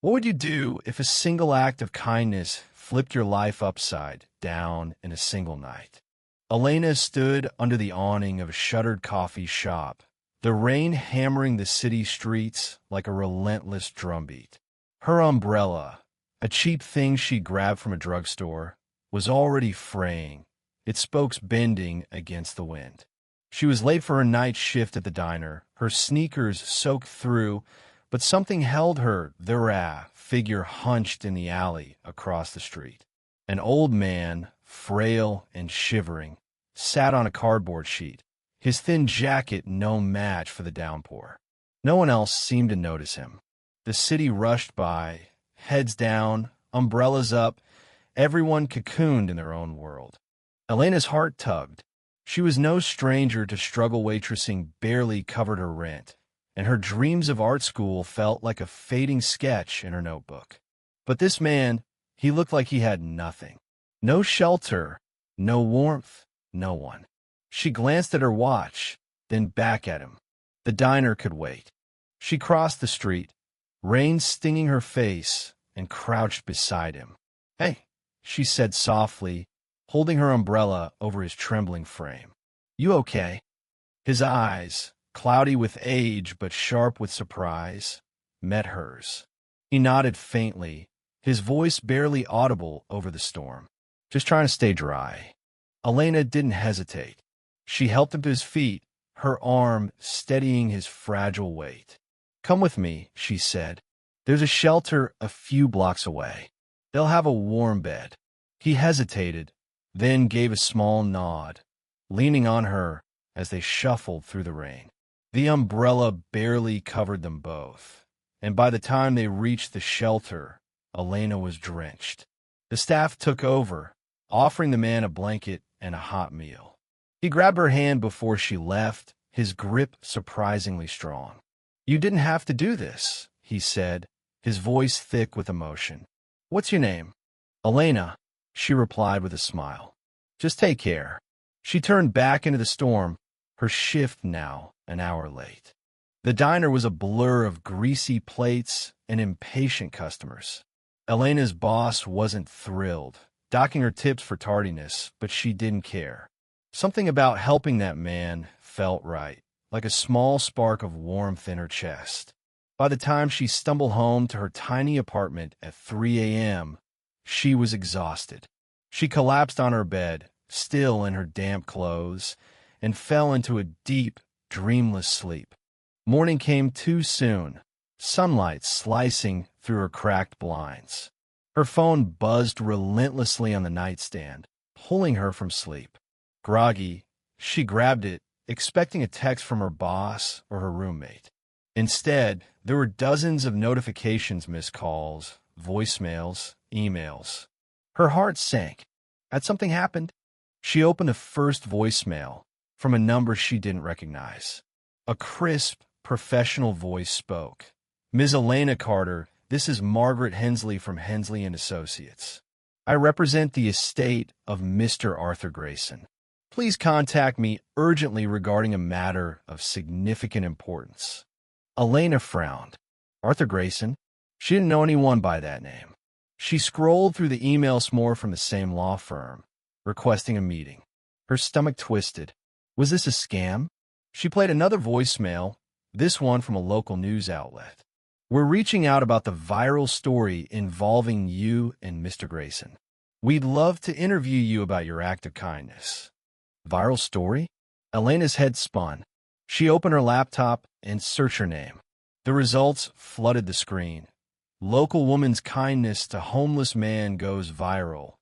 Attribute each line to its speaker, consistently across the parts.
Speaker 1: What would you do if a single act of kindness flipped your life upside down in a single night? Elena stood under the awning of a shuttered coffee shop, the rain hammering the city streets like a relentless drumbeat. Her umbrella, a cheap thing she grabbed from a drugstore, was already fraying, its spokes bending against the wind. She was late for her night shift at the diner, her sneakers soaked through, but something held her, the figure hunched in the alley across the street. An old man, frail and shivering, sat on a cardboard sheet, his thin jacket no match for the downpour. No one else seemed to notice him. The city rushed by, heads down, umbrellas up, everyone cocooned in their own world. Elena's heart tugged. She was no stranger to struggle waitressing barely covered her rent, and her dreams of art school felt like a fading sketch in her notebook. But this man, he looked like he had nothing. No shelter, no warmth, no one. She glanced at her watch, then back at him. The diner could wait. She crossed the street, rain stinging her face, and crouched beside him. "Hey," she said softly, holding her umbrella over his trembling frame. "You okay?" His eyes, cloudy with age but sharp with surprise, met hers. He nodded faintly, his voice barely audible over the storm. "Just trying to stay dry." Elena didn't hesitate. She helped him to his feet, her arm steadying his fragile weight. "Come with me," she said. "There's a shelter a few blocks away. They'll have a warm bed." He hesitated, then gave a small nod, leaning on her as they shuffled through the rain. The umbrella barely covered them both, and by the time they reached the shelter, Elena was drenched. The staff took over, offering the man a blanket and a hot meal. He grabbed her hand before she left, his grip surprisingly strong. "You didn't have to do this," he said, his voice thick with emotion. "What's your name?" "Elena," she replied with a smile. "Just take care." She turned back into the storm, her shift now an hour late. The diner was a blur of greasy plates and impatient customers. Elena's boss wasn't thrilled, docking her tips for tardiness, but she didn't care. Something about helping that man felt right, like a small spark of warmth in her chest. By the time she stumbled home to her tiny apartment at 3 a.m., she was exhausted. She collapsed on her bed, still in her damp clothes, and fell into a deep, dreamless sleep. Morning came too soon, sunlight slicing through her cracked blinds. Her phone buzzed relentlessly on the nightstand, pulling her from sleep. Groggy, she grabbed it, expecting a text from her boss or her roommate. Instead, there were dozens of notifications, missed calls, voicemails, emails. Her heart sank. Had something happened? She opened the first voicemail from a number she didn't recognize. A crisp, professional voice spoke. "Ms. Elena Carter, this is Margaret Hensley from Hensley and Associates. I represent the estate of Mr. Arthur Grayson. Please contact me urgently regarding a matter of significant importance." Elena frowned. Arthur Grayson? She didn't know anyone by that name. She scrolled through the emails more from the same law firm, requesting a meeting. Her stomach twisted. Was this a scam? She played another voicemail, this one from a local news outlet. "We're reaching out about the viral story involving you and Mr. Grayson. We'd love to interview you about your act of kindness." Viral story? Elena's head spun. She opened her laptop and searched her name. The results flooded the screen. Local woman's kindness to homeless man goes viral.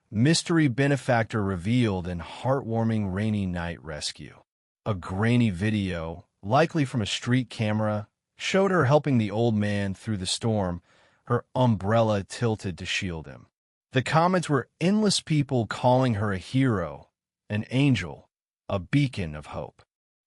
Speaker 1: Mystery benefactor revealed in heartwarming rainy night rescue. A grainy video, likely from a street camera, showed her helping the old man through the storm, her umbrella tilted to shield him. The comments were endless people calling her a hero, an angel, a beacon of hope.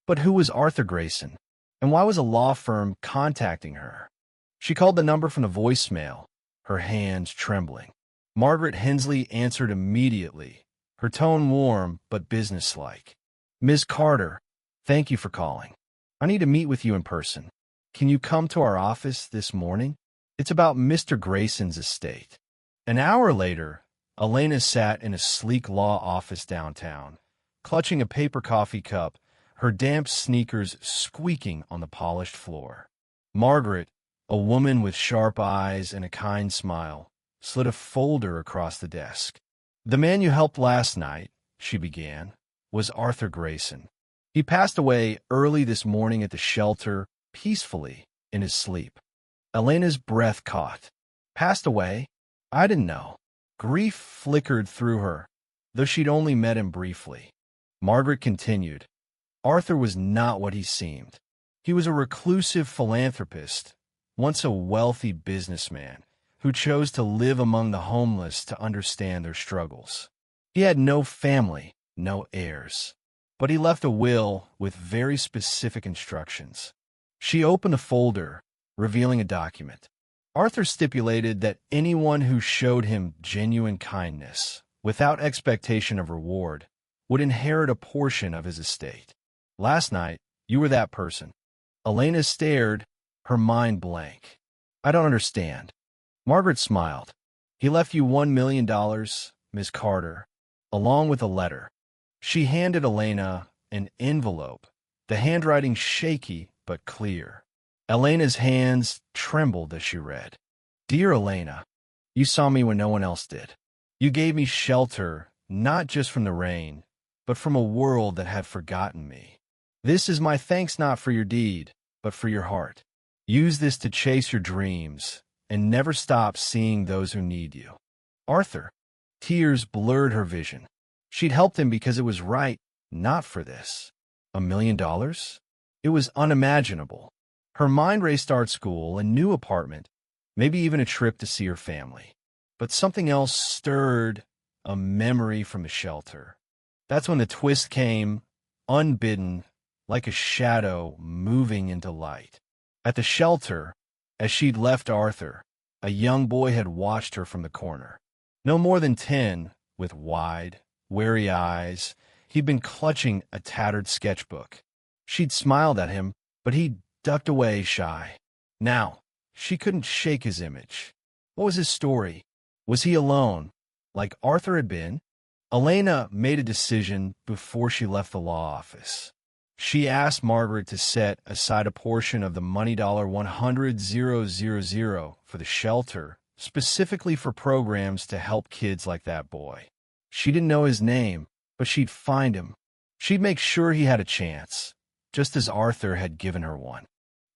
Speaker 1: But who was Arthur Grayson? And why was a law firm contacting her? She called the number from the voicemail, her hands trembling. Margaret Hensley answered immediately, her tone warm but businesslike. "Ms. Carter, thank you for calling. I need to meet with you in person. Can you come to our office this morning? It's about Mr. Grayson's estate. An hour later, Elena sat in a sleek law office downtown, clutching a paper coffee cup, her damp sneakers squeaking on the polished floor. Margaret, a woman with sharp eyes and a kind smile, slid a folder across the desk. "The man you helped last night," she began, "was Arthur Grayson. He passed away early this morning at the shelter, peacefully, in his sleep." Elena's breath caught. "Passed away? I didn't know." Grief flickered through her, though she'd only met him briefly. Margaret continued, "Arthur was not what he seemed. He was a reclusive philanthropist, once a wealthy businessman, who chose to live among the homeless to understand their struggles. He had no family, no heirs, but he left a will with very specific instructions." She opened a folder, revealing a document. Arthur stipulated that anyone who showed him genuine kindness, without expectation of reward, would inherit a portion of his estate. "Last night, you were that person." Elena stared, her mind blank. "I don't understand." Margaret smiled. "He left you $1 million, Miss Carter, along with a letter." She handed Elena an envelope, the handwriting shaky but clear. Elena's hands trembled as she read. "Dear Elena, you saw me when no one else did. You gave me shelter, not just from the rain, but from a world that had forgotten me. This is my thanks not for your deed, but for your heart. Use this to chase your dreams, and never stop seeing those who need you. Arthur." Tears blurred her vision. She'd helped him because it was right, not for this. $1 million? It was unimaginable. Her mind raced art school, a new apartment, maybe even a trip to see her family. But something else stirred, a memory from the shelter. That's when the twist came, unbidden, like a shadow moving into light. At the shelter, as she'd left Arthur, a young boy had watched her from the corner. No more than 10, with wide, wary eyes, he'd been clutching a tattered sketchbook. She'd smiled at him, but he'd ducked away shy. Now, she couldn't shake his image. What was his story? Was he alone, like Arthur had been? Elena made a decision before she left the law office. She asked Margaret to set aside a portion of the money $100,000 for the shelter, specifically for programs to help kids like that boy. She didn't know his name, but she'd find him. She'd make sure he had a chance, just as Arthur had given her one.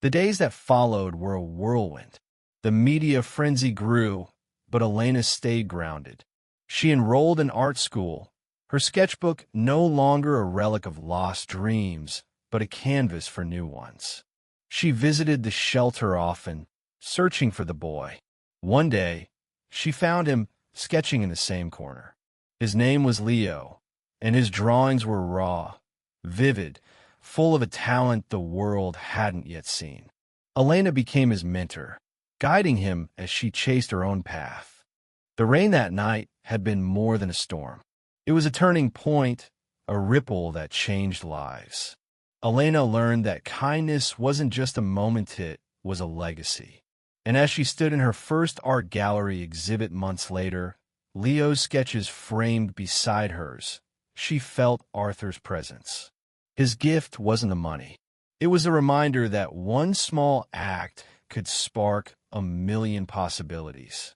Speaker 1: The days that followed were a whirlwind. The media frenzy grew, but Elena stayed grounded. She enrolled in art school, her sketchbook no longer a relic of lost dreams, but a canvas for new ones. She visited the shelter often, searching for the boy. One day, she found him sketching in the same corner. His name was Leo, and his drawings were raw, vivid, full of a talent the world hadn't yet seen. Elena became his mentor, guiding him as she chased her own path. The rain that night had been more than a storm. It was a turning point, a ripple that changed lives. Elena learned that kindness wasn't just a moment, it was a legacy. And as she stood in her first art gallery exhibit months later, Leo's sketches framed beside hers, she felt Arthur's presence. His gift wasn't the money. It was a reminder that one small act could spark a million possibilities.